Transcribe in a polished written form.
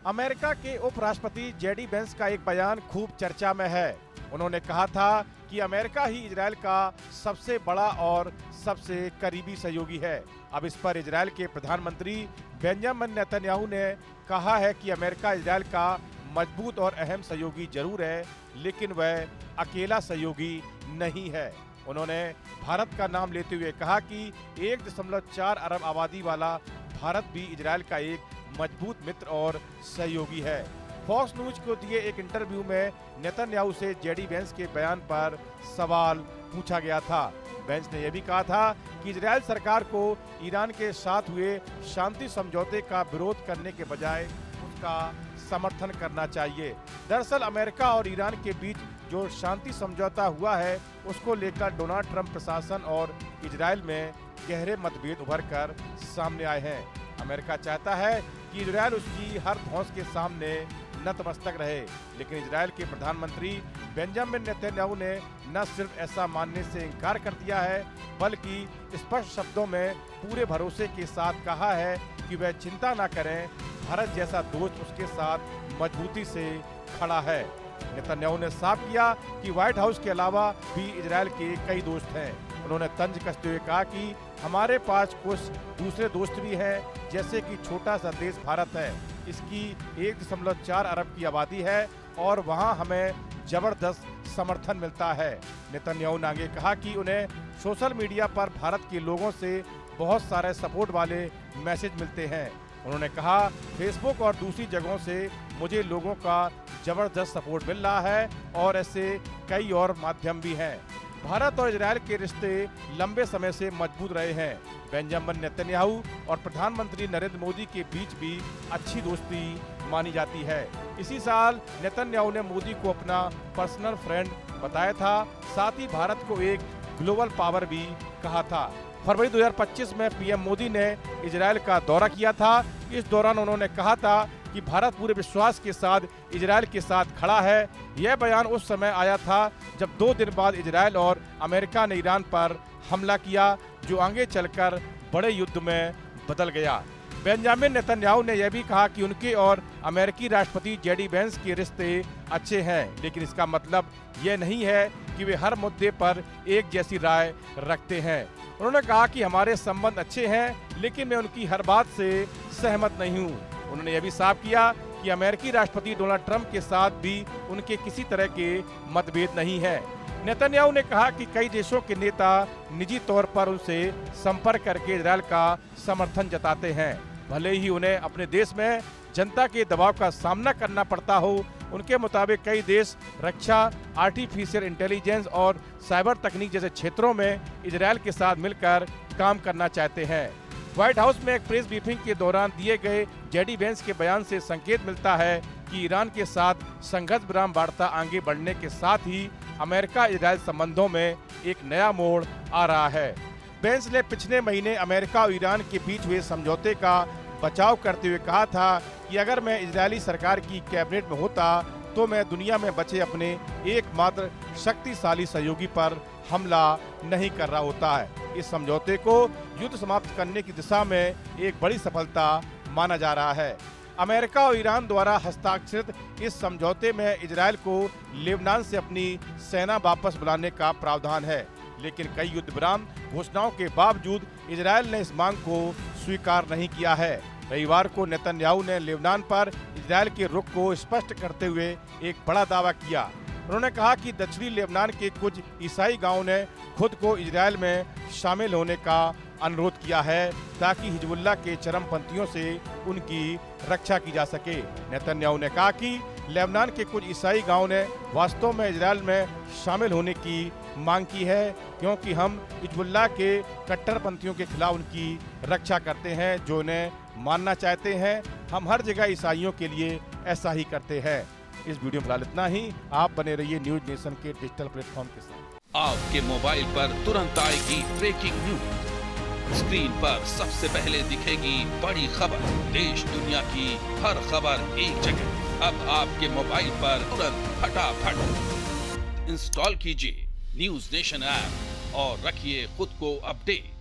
America के उपराष्ट्रपति JD Vance का एक बयान खूब चर्चा में है। उन्होंने कहा था कि अमेरिका ही इजरायल का सबसे बड़ा और सबसे करीबी सहयोगी है। अब इस पर इजरायल के प्रधानमंत्री बेंजामिन नेतन्याहू ने कहा है कि अमेरिका इजरायल का मजबूत और अहम सहयोगी जरूर है, लेकिन वह अकेला सहयोगी नहीं है। उन्होंने भारत का नाम लेते हुए कहा कि 1.4 अरब आबादी वाला भारत भी इजरायल का एक मजबूत मित्र और सहयोगी है। फॉक्स न्यूज को दिए एक इंटरव्यू में नेतन्याहू से जेडी वेंस के बयान पर सवाल पूछा गया था। वेंस ने यह भी कहा था कि इजरायल सरकार को ईरान के साथ हुए शांति समझौते का विरोध करने के बजाय उसका समर्थन करना चाहिए। दरअसल अमेरिका और ईरान के बीच जो शांति समझौता हुआ है, उसको लेकर डोनाल्ड ट्रंप प्रशासन और इजरायल में गहरे मतभेद उभर कर सामने आए हैं। अमेरिका चाहता है कि इजरायल उसकी हर धौंस के सामने नतमस्तक रहे, लेकिन इजरायल के प्रधानमंत्री बेंजामिन नेतन्याहू ने न सिर्फ ऐसा मानने से इनकार कर दिया है, बल्कि स्पष्ट शब्दों में पूरे भरोसे के साथ कहा है कि वह चिंता न करें, भारत जैसा दोस्त उसके साथ मजबूती से खड़ा है। नेतन्याहू ने साफ किया कि व्हाइट हाउस के अलावा भी इजरायल के कई दोस्त हैं। उन्होंने तंज कसते हुए कहा कि हमारे पास कुछ दूसरे दोस्त भी हैं, जैसे कि छोटा सा देश भारत है। इसकी 1.4 अरब की आबादी है और वहां हमें जबरदस्त समर्थन मिलता है। नेतन्याहू ने आगे कहा कि उन्हें सोशल मीडिया पर भारत के लोगों से बहुत सारे सपोर्ट वाले मैसेज मिलते हैं। उन्होंने कहा, फेसबुक और दूसरी जगहों से मुझे लोगों का जबरदस्त सपोर्ट मिल रहा है और ऐसे कई और माध्यम भी हैं। भारत और इजरायल के रिश्ते लंबे समय से मजबूत रहे हैं। बेंजामिन नेतन्याहू और प्रधानमंत्री नरेंद्र मोदी के बीच भी अच्छी दोस्ती मानी जाती है। इसी साल नेतन्याहू ने मोदी को अपना पर्सनल फ्रेंड बताया था, साथ ही भारत को एक ग्लोबल पावर भी कहा था। फरवरी 2025 में पीएम मोदी ने इजरायल का दौरा किया था। इस दौरान उन्होंने कहा था कि भारत पूरे विश्वास के साथ इजरायल के साथ खड़ा है। यह बयान उस समय आया था जब 2 दिन बाद इजरायल और अमेरिका ने ईरान पर हमला किया, जो आगे चलकर बड़े युद्ध में बदल गया। बेंजामिन नेतन्याहू ने यह भी कहा कि उनके और अमेरिकी राष्ट्रपति जेडी वेंस के रिश्ते अच्छे हैं, लेकिन इसका मतलब यह नहीं है कि वे हर मुद्दे पर एक जैसी राय रखते हैं। उन्होंने कहा कि हमारे संबंध अच्छे हैं, लेकिन मैं उनकी हर बात से सहमत नहीं हूँ। उन्होंने यह भी साफ किया कि अमेरिकी राष्ट्रपति डोनाल्ड ट्रंप के साथ भी उनके किसी तरह के मतभेद नहीं है। नेतन्याहू ने कहा कि कई देशों के नेता निजी तौर पर उनसे संपर्क करके इजरायल का समर्थन जताते हैं, भले ही उन्हें अपने देश में जनता के दबाव का सामना करना पड़ता हो। उनके मुताबिक कई देश रक्षा, आर्टिफिशियल इंटेलिजेंस और साइबर तकनीक जैसे क्षेत्रों में इजरायल के साथ मिलकर काम करना चाहते हैं। व्हाइट हाउस में एक प्रेस ब्रीफिंग के दौरान दिए गए जेडी वेंस के बयान से संकेत मिलता है कि ईरान के साथ संघर्ष विराम वार्ता आगे बढ़ने के साथ ही अमेरिका इजरायल संबंधों में एक नया मोड़ आ रहा है। वेंस ने पिछले महीने अमेरिका और ईरान के बीच हुए समझौते का बचाव करते हुए कहा था कि अगर मैं इजरायली सरकार की कैबिनेट में होता तो मैं दुनिया में बचे अपने एकमात्र शक्तिशाली सहयोगी पर हमला नहीं कर रहा होता है। इस समझौते को युद्ध समाप्त करने की दिशा में एक बड़ी सफलता माना जा रहा है। अमेरिका और ईरान द्वारा हस्ताक्षरित इस समझौते में इजरायल को लेबनान से अपनी सेना वापस बुलाने का प्रावधान है, लेकिन कई युद्ध विराम घोषणाओं के बावजूद इजरायल ने इस मांग को स्वीकार नहीं किया है। रविवार को नेतन्याहू ने लेबनान पर इजरायल के रुख को स्पष्ट करते हुए एक बड़ा दावा किया। उन्होंने कहा कि दक्षिणी लेबनान के कुछ ईसाई गांवों ने खुद को इजरायल में शामिल होने का अनुरोध किया है, ताकि हिजबुल्लाह के चरमपंथियों से उनकी रक्षा की जा सके। नेतन्याहू ने कहा कि लेबनान के कुछ ईसाई गांवों ने वास्तव में इजरायल में शामिल होने की मांग की है, क्योंकि हम हिजबुल्लाह के कट्टरपंथियों के खिलाफ उनकी रक्षा करते हैं, जो उन्हें मानना चाहते हैं। हम हर जगह ईसाइयों के लिए ऐसा ही करते हैं। इस वीडियो में फिलहाल इतना ही। आप बने रहिए न्यूज नेशन के डिजिटल प्लेटफॉर्म के साथ। आपके मोबाइल पर तुरंत आएगी ब्रेकिंग न्यूज। स्क्रीन पर सबसे पहले दिखेगी बड़ी खबर। देश दुनिया की हर खबर एक जगह। अब आपके मोबाइल पर तुरंत फटाफट इंस्टॉल कीजिए न्यूज नेशन ऐप और रखिए खुद को अपडेट।